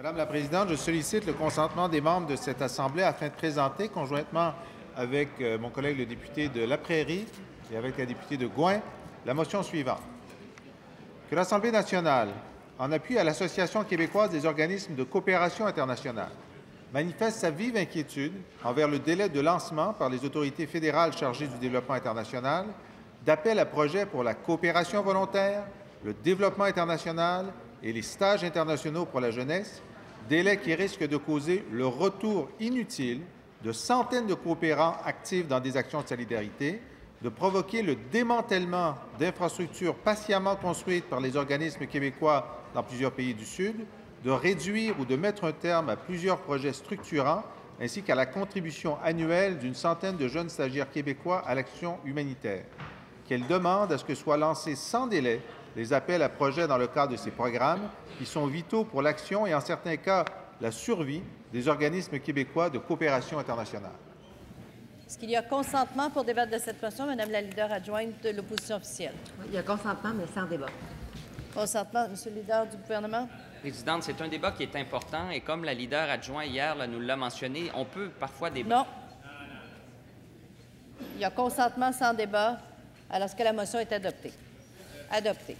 Madame la Présidente, je sollicite le consentement des membres de cette Assemblée afin de présenter, conjointement avec mon collègue le député de La Prairie et avec la députée de Gouin, la motion suivante. Que l'Assemblée nationale, en appui à l'Association québécoise des organismes de coopération internationale, manifeste sa vive inquiétude envers le délai de lancement par les autorités fédérales chargées du développement international d'appels à projets pour la coopération volontaire, le développement international et les stages internationaux pour la jeunesse, délai qui risque de causer le retour inutile de centaines de coopérants actifs dans des actions de solidarité, de provoquer le démantèlement d'infrastructures patiemment construites par les organismes québécois dans plusieurs pays du Sud, de réduire ou de mettre un terme à plusieurs projets structurants, ainsi qu'à la contribution annuelle d'une centaine de jeunes stagiaires québécois à l'action humanitaire. Qu'elle demande à ce que soient lancés sans délai les appels à projets dans le cadre de ces programmes, qui sont vitaux pour l'action et, en certains cas, la survie des organismes québécois de coopération internationale. Est-ce qu'il y a consentement pour débattre de cette motion, Madame la leader adjointe de l'opposition officielle? Oui, il y a consentement, mais sans débat. Consentement, Monsieur le leader du gouvernement. Présidente, c'est un débat qui est important et comme la leader adjoint hier nous l'a mentionné, on peut parfois débattre. Non. Il y a consentement sans débat alors que la motion est adoptée. Adoptée.